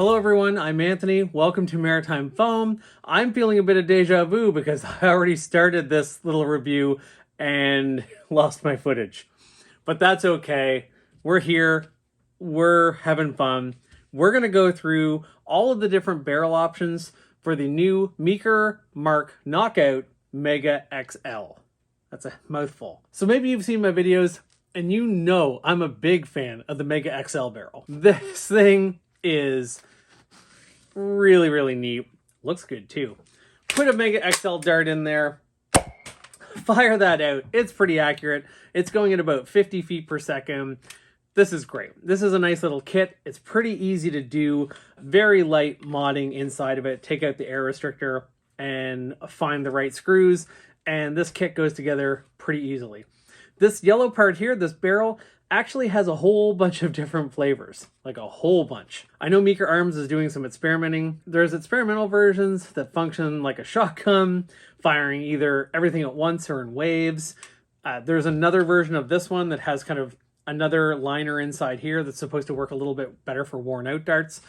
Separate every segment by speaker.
Speaker 1: Hello everyone, I'm Anthony. Welcome to Maritime Foam. I'm feeling a bit of deja vu because I already started this little review and lost my footage. But that's okay. We're here. We're having fun. We're going to go through all of the different barrel options for the new Meeker Mark Knockout Mega XL. That's a mouthful. So maybe you've seen my videos and you know I'm a big fan of the Mega XL barrel. This thing is really neat. Looks good too. Put a Mega XL dart in there, fire that out. It's pretty accurate. It's going at about 50 feet per second. This is great. This is a nice little kit. It's pretty easy to do. Very light modding inside of it. Take out the air restrictor and find the right screws, and this kit goes together pretty easily. This yellow part here, this barrel, actually has a whole bunch of different flavors, like a whole bunch. I know MeakerArms is doing some experimenting. There's experimental versions that function like a shotgun, firing either everything at once or in waves. There's another version of this one that has kind of another liner inside here that's supposed to work a little bit better for worn out darts.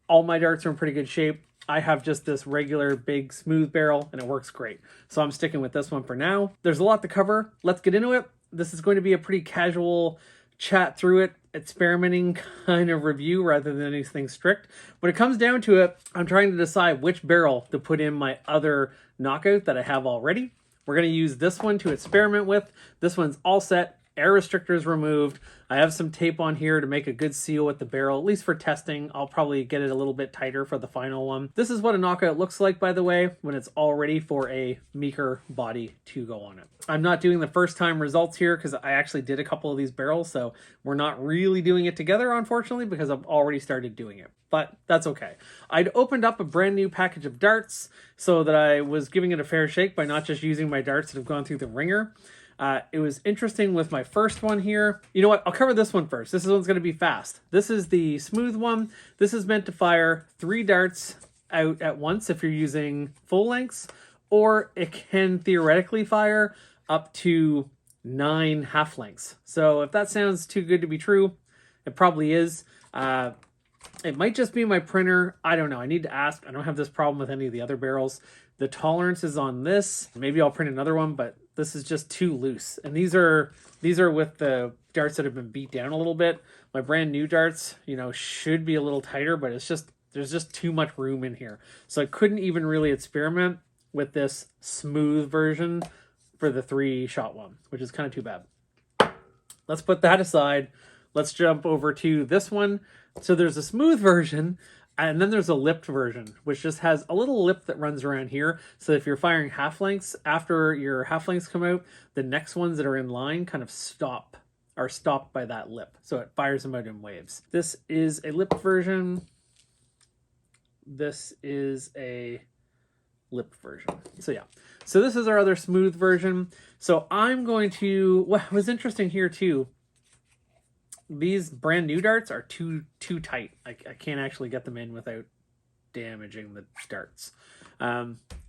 Speaker 1: All my darts are in pretty good shape. I have just this regular big smooth barrel and it works great. So I'm sticking with this one for now. There's a lot to cover. Let's get into it. This is going to be a pretty casual chat through it, experimenting kind of review rather than anything strict. When it comes down to it, I'm trying to decide which barrel to put in my other knockout that I have already. We're going to use this one to experiment with. This one's all set. Air restrictors removed. I have some tape on here to make a good seal with the barrel, at least for testing. I'll probably get it a little bit tighter for the final one. This is what a knockout looks like, by the way, when it's all ready for a Meeker body to go on it. I'm not doing the first time results here because I actually did a couple of these barrels, so we're not really doing it together, unfortunately, because I've already started doing it. But that's okay. I'd opened up a brand new package of darts so that I was giving it a fair shake by not just using my darts that have gone through the ringer. It was interesting with my first one here. You know what? I'll cover this one first. This one's going to be fast. This is the smooth one. This is meant to fire 3 darts out at once if you're using full lengths, or it can theoretically fire up to 9 half lengths. So if that sounds too good to be true, it probably is. It might just be my printer. I don't know. I need to ask. I don't have this problem with any of the other barrels. The tolerances on this, maybe I'll print another one, but this is just too loose. And these are with the darts that have been beat down a little bit. My brand new darts, you know, should be a little tighter, but it's just, there's just too much room in here. So I couldn't even really experiment with this smooth version for the 3-shot one, which is kind of too bad. Let's put that aside. Let's jump over to this one. So there's a smooth version, and then there's a lipped version, which just has a little lip that runs around here. So if you're firing half lengths, after your half lengths come out, the next ones that are in line kind of are stopped by that lip. So it fires them out in waves. This is a lipped version. This is a lipped version. So yeah. So this is our other smooth version. So I'm going to, what was interesting here too, these brand new darts are too tight. I can't actually get them in without damaging the darts. I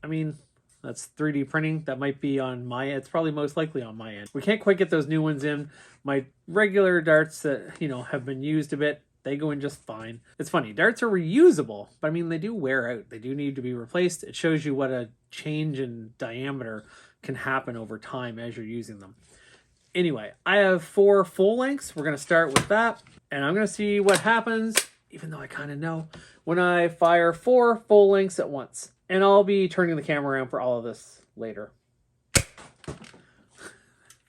Speaker 1: mean, that's 3D printing. That might be on my end. It's probably most likely on my end. We can't quite get those new ones in. My regular darts that, you know, have been used a bit, they go in just fine. It's funny, darts are reusable, but I mean, they do wear out. They do need to be replaced. It shows you what a change in diameter can happen over time as you're using them. Anyway, I have 4 full lengths. We're going to start with that, and I'm going to see what happens, even though I kind of know, when I fire 4 full lengths at once. And I'll be turning the camera around for all of this later.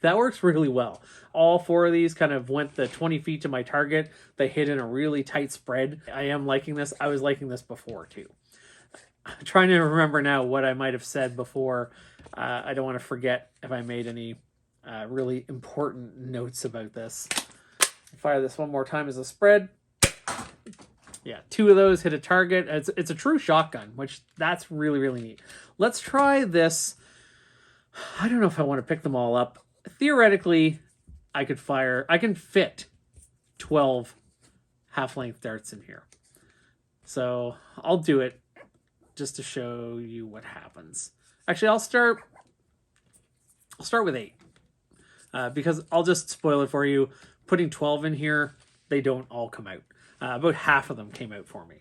Speaker 1: That works really well. All 4 of these kind of went the 20 feet to my target. They hit in a really tight spread. I am liking this. I was liking this before too. I'm trying to remember now what I might have said before. I don't want to forget if I made any really important notes about this. Fire this one more time as a spread. Yeah, 2 of those hit a target. It's a true shotgun, which that's really neat. Let's try this. I don't know if I want to pick them all up. Theoretically, I can fit 12 half-length darts in here. So I'll do it just to show you what happens. Actually, I'll start with 8. Because I'll just spoil it for you. Putting 12 in here, they don't all come out. About half of them came out for me.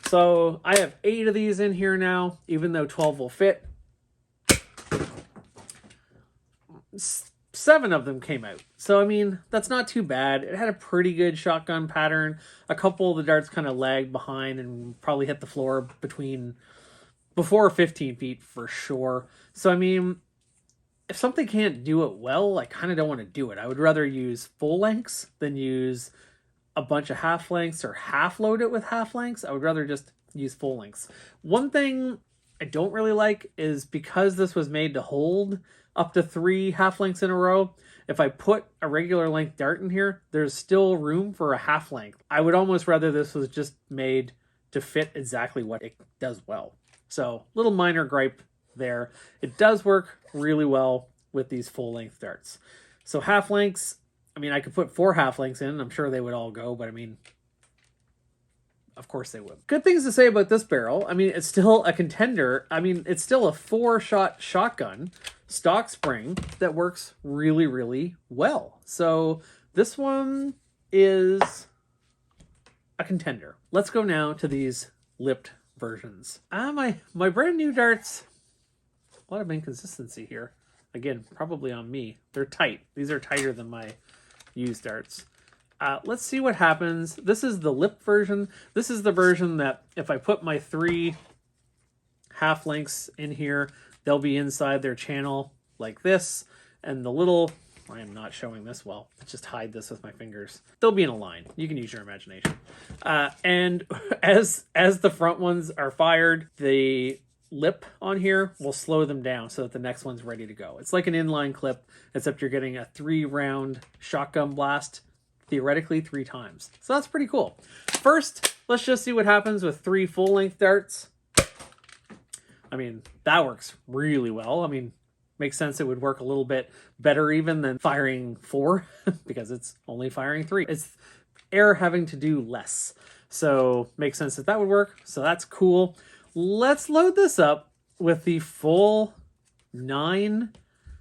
Speaker 1: So I have 8 of these in here now, even though 12 will fit. 7 of them came out. So, I mean, that's not too bad. It had a pretty good shotgun pattern. A couple of the darts kind of lagged behind and probably hit the floor before 15 feet for sure. So, I mean, if something can't do it well, I kind of don't want to do it. I would rather use full lengths than use a bunch of half lengths or half load it with half lengths. I would rather just use full lengths. One thing I don't really like is because this was made to hold up to 3 half lengths in a row, if I put a regular length dart in here, there's still room for a half length. I would almost rather this was just made to fit exactly what it does well. So, little minor gripe there. It does work really well with these full length darts. So half lengths, I mean, I could put 4 half lengths in. I'm sure they would all go, but I mean, of course they would. Good things to say about this barrel. I mean, it's still a contender. I mean, it's still a 4-shot shotgun, stock spring, that works really, really well. So this one is a contender. Let's go now to these lipped versions. My brand new darts, a lot of inconsistency here. Again, probably on me. They're tight. These are tighter than my used darts. Let's see what happens. This is the lip version. This is the version that if I put my 3 half lengths in here, they'll be inside their channel like this. And the little, I am not showing this well. Let's just hide this with my fingers. They'll be in a line. You can use your imagination. And as the front ones are fired, the lip on here will slow them down so that the next one's ready to go. It's like an inline clip, except you're getting a 3-round shotgun blast, theoretically 3 times. So that's pretty cool. First, let's just see what happens with 3 full-length darts. I mean, that works really well. I mean, makes sense it would work a little bit better even than firing 4 because it's only firing 3. It's air having to do less. So makes sense that would work. So that's cool. Let's load this up with the full 9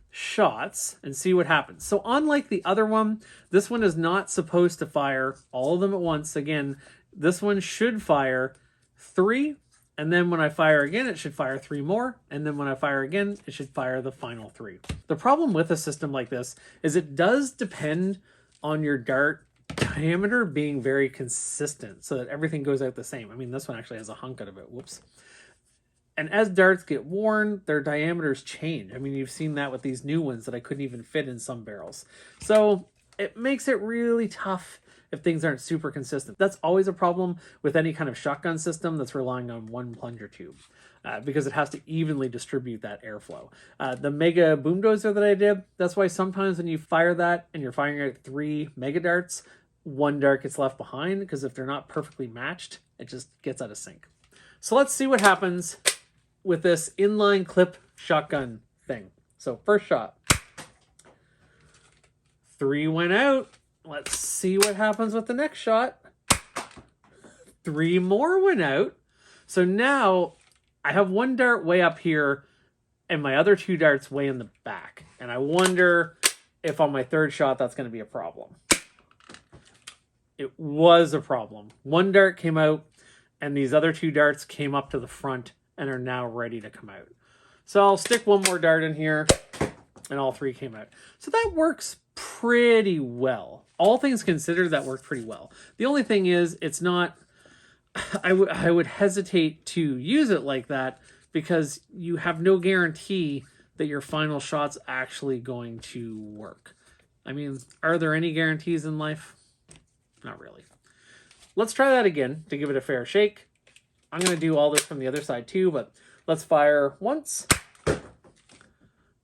Speaker 1: shots and see what happens. So unlike the other one, this one is not supposed to fire all of them at once. Again, this one should fire 3, and then when I fire again, it should fire 3 more, and then when I fire again, it should fire the final 3. The problem with a system like this is it does depend on your dart diameter being very consistent so that everything goes out the same. I mean, this one actually has a hunk out of it. Whoops. And as darts get worn, their diameters change. I mean, you've seen that with these new ones that I couldn't even fit in some barrels. So it makes it really tough if things aren't super consistent. That's always a problem with any kind of shotgun system that's relying on one plunger tube because it has to evenly distribute that airflow. The Mega Boom Dozer that I did, that's why sometimes when you fire that and you're firing out 3 Mega darts, 1 dart gets left behind because if they're not perfectly matched, it just gets out of sync. So let's see what happens with this inline clip shotgun thing. So first shot. 3 went out. Let's see what happens with the next shot. 3 more went out. So now I have 1 dart way up here and my other 2 darts way in the back. And I wonder if on my 3rd shot that's going to be a problem. It was a problem. 1 dart came out and these other 2 darts came up to the front and are now ready to come out. So I'll stick 1 more dart in here and all 3 came out. So that works pretty well. All things considered, that worked pretty well. The only thing is it's not, I would hesitate to use it like that because you have no guarantee that your final shot's actually going to work. I mean, are there any guarantees in life? Not really. Let's try that again to give it a fair shake. I'm going to do all this from the other side too, but let's fire once.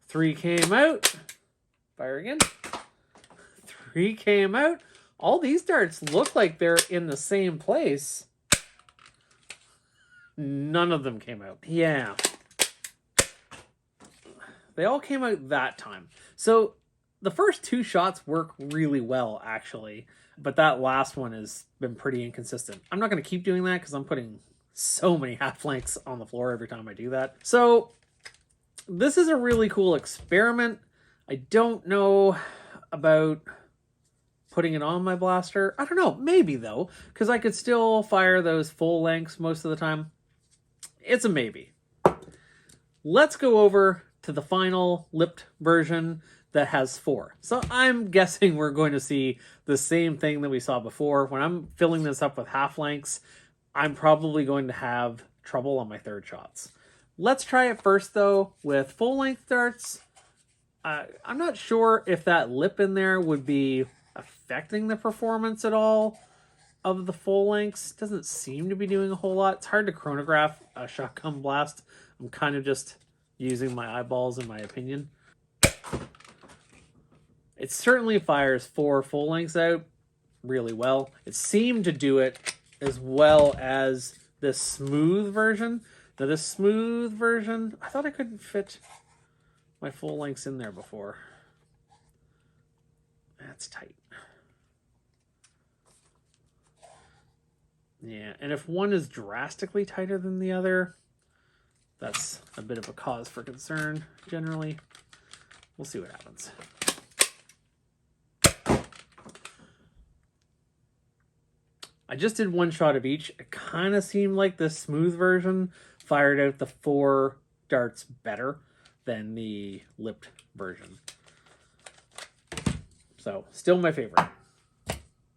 Speaker 1: 3 came out. Fire again. 3 came out. All these darts look like they're in the same place. None of them came out. Yeah. They all came out that time. So the first 2 shots work really well, actually. But that last one has been pretty inconsistent. I'm not going to keep doing that because I'm putting so many half lengths on the floor every time I do that. So this is a really cool experiment. I don't know about putting it on my blaster. I don't know, maybe though, because I could still fire those full lengths most of the time. It's a maybe. Let's go over to the final lipped version that has 4. So I'm guessing we're going to see the same thing that we saw before. When I'm filling this up with half lengths, I'm probably going to have trouble on my third shots. Let's try it first though with full length darts. I'm not sure if that lip in there would be affecting the performance at all of the full lengths. Doesn't seem to be doing a whole lot. It's hard to chronograph a shotgun blast. I'm kind of just using my eyeballs in my opinion. It certainly fires 4 full lengths out really well. It seemed to do it as well as this smooth version. Now this smooth version, I thought I couldn't fit my full lengths in there before. That's tight. Yeah, and if one is drastically tighter than the other, that's a bit of a cause for concern generally. We'll see what happens. I just did 1 shot of each. It kind of seemed like the smooth version fired out the 4 darts better than the lipped version. So, still my favorite.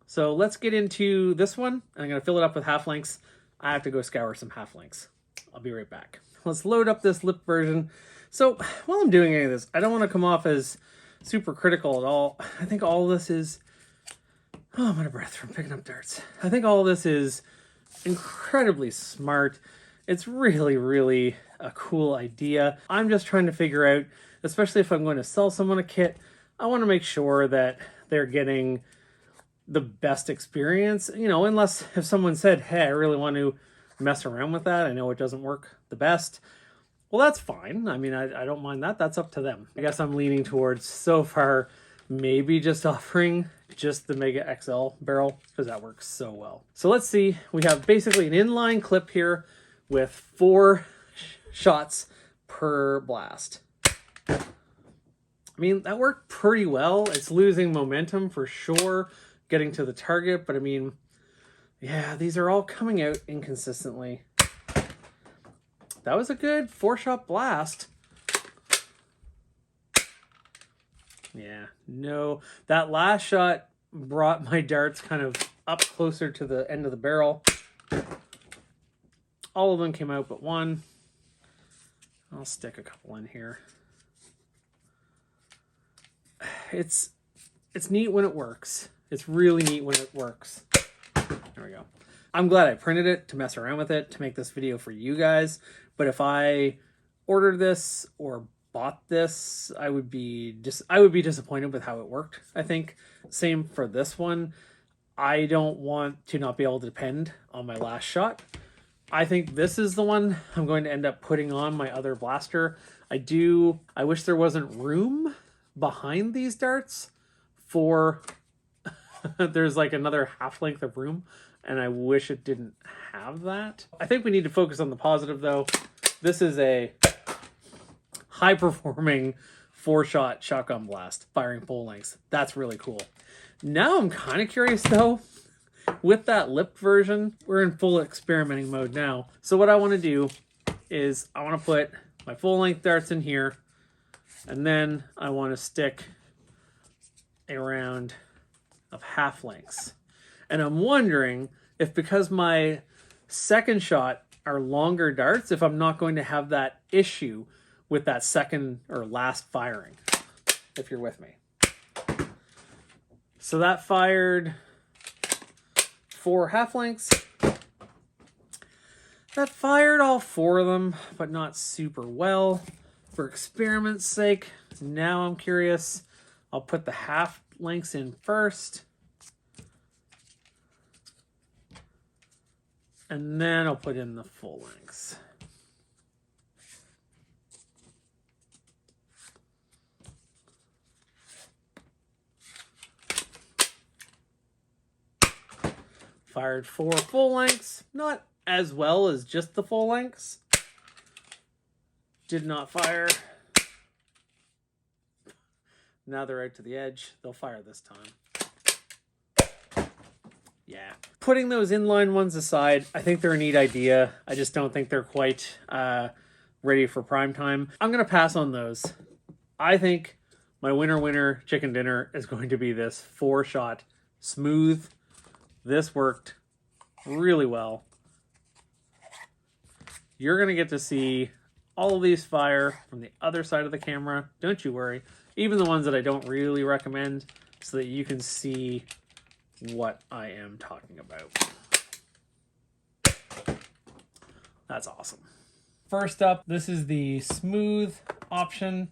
Speaker 1: So let's get into this one. I'm going to fill it up with half lengths. I have to go scour some half lengths. I'll be right back. Let's load up this lip version. So while I'm doing any of this, I don't want to come off as super critical at all. I think all of this is... Oh, I'm out of breath from picking up darts. I think all of this is incredibly smart. It's really, really a cool idea. I'm just trying to figure out, especially if I'm going to sell someone a kit, I want to make sure that they're getting the best experience, you know, unless if someone said, hey, I really want to mess around with that. I know it doesn't work the best. Well, that's fine. I mean, I don't mind that. That's up to them. I guess I'm leaning towards so far maybe just offering just the Mega XL barrel because that works so well. So let's see. We have basically an inline clip here with 4 shots per blast. I mean, that worked pretty well. It's losing momentum for sure, getting to the target, but I mean, yeah, these are all coming out inconsistently. That was a good 4-shot blast. Yeah, no, that last shot brought my darts kind of up closer to the end of the barrel. All of them came out but 1. I'll stick a couple in here. It's neat when it works. It's really neat when it works. There we go. I'm glad I printed it to mess around with it to make this video for you guys. But if I ordered this or bought this, I would be disappointed with how it worked. I think same for this one. I don't want to not be able to depend on my last shot. I think this is the one I'm going to end up putting on my other blaster. I wish there wasn't room behind these darts for there's like another half length of room, and I wish it didn't have that. I think we need to focus on the positive though. This is a high performing 4-shot shotgun blast firing full lengths. That's really cool. Now I'm kind of curious though, with that lipped version, we're in full experimenting mode now. So what I want to do is I want to put my full length darts in here, and then I want to stick a round of half lengths. And I'm wondering if, because my second shot are longer darts, if I'm not going to have that issue with that second or last firing, if you're with me. So that fired 4 half lengths. That fired all 4 of them, but not super well. For experiment's sake, now I'm curious. I'll put the half lengths in first. And then I'll put in the full lengths. Fired 4 full lengths, not as well as just the full lengths. Did not fire. Now they're out to the edge. They'll fire this time. Yeah. Putting those inline ones aside, I think they're a neat idea. I just don't think they're quite ready for prime time. I'm going to pass on those. I think my winner chicken dinner is going to be this 4-shot smooth. This worked really well. You're going to get to see all of these fire from the other side of the camera. Don't you worry. Even the ones that I don't really recommend, so that you can see what I am talking about. That's awesome. First up, this is the smooth option.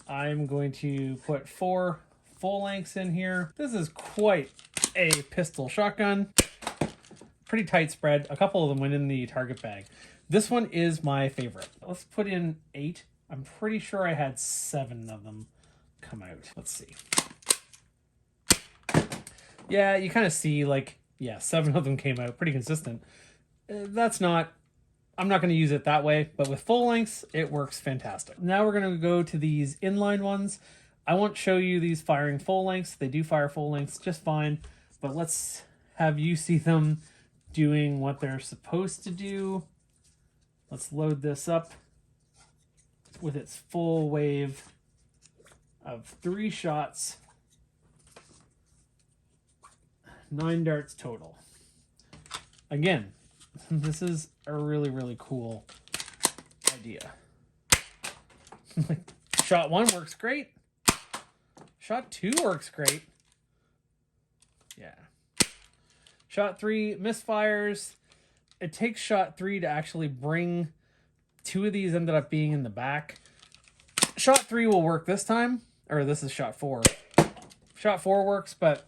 Speaker 1: I'm going to put 4 full lengths in here. This is quite a pistol shotgun. Pretty tight spread. A couple of them went in the target bag. This one is my favorite. Let's put in 8. I'm pretty sure I had 7 of them come out. Let's see. Yeah, you kind of see, like, yeah, 7 of them came out. Pretty consistent. That's not... I'm not going to use it that way, but with full lengths, it works fantastic. Now we're going to go to these inline ones. I won't show you these firing full lengths. They do fire full lengths just fine, but let's have you see them doing what they're supposed to do. Let's load this up with its full wave of 3 shots. 9 darts total. Again, this is a really, really cool idea. Shot 1 works great. Shot 2 works great. Yeah. Shot 3 misfires. It takes shot 3 to actually bring 2 of these ended up being in the back. Shot 3 will work this time. Or this is shot 4. Shot 4 works, but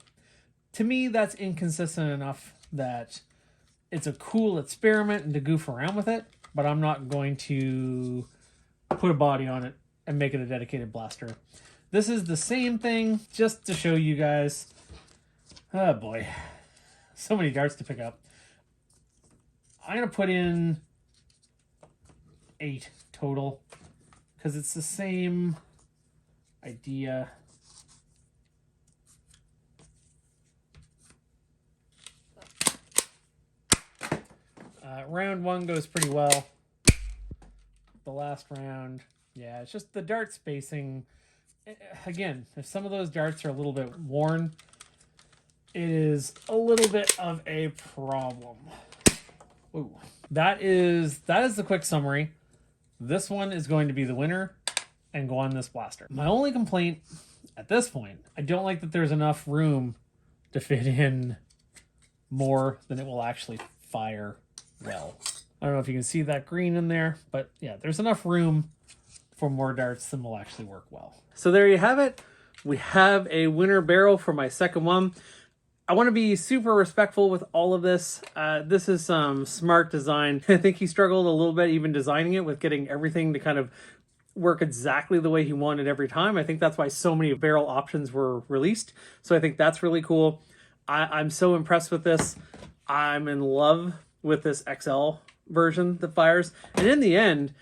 Speaker 1: to me that's inconsistent enough that it's a cool experiment and to goof around with it, but I'm not going to put a body on it and make it a dedicated blaster. This is the same thing, just to show you guys. Oh boy. So many darts to pick up. I'm going to put in 8 total, because it's the same idea. Round 1 goes pretty well. The last round, yeah, it's just the dart spacing. Again, if some of those darts are a little bit worn, it is a little bit of a problem. Ooh. That is the quick summary. This one is going to be the winner and go on this blaster. My only complaint at this point, I don't like that there's enough room to fit in more than it will actually fire well. I don't know if you can see that green in there, but yeah, there's enough room for more darts than will actually work well. So there you have it. We have a winner barrel for my second one. I want to be super respectful with all of this. This is some smart design. I think he struggled a little bit even designing it with getting everything to kind of work exactly the way he wanted every time. I think that's why so many barrel options were released. So I think that's really cool. I'm so impressed with this. I'm in love with this XL version that fires. And in the end,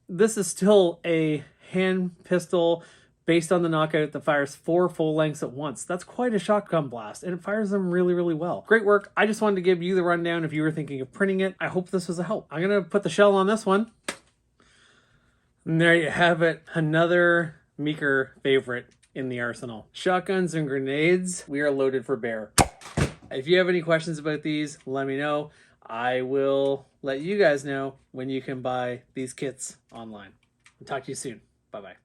Speaker 1: this is still a hand pistol based on the knockout that fires 4 full lengths at once. That's quite a shotgun blast, and it fires them really, really well. Great work. I just wanted to give you the rundown if you were thinking of printing it. I hope this was a help. I'm going to put the shell on this one. And there you have it. Another Meeker favorite in the arsenal. Shotguns and grenades, we are loaded for bear. If you have any questions about these, let me know. I will let you guys know when you can buy these kits online. I'll talk to you soon. Bye-bye.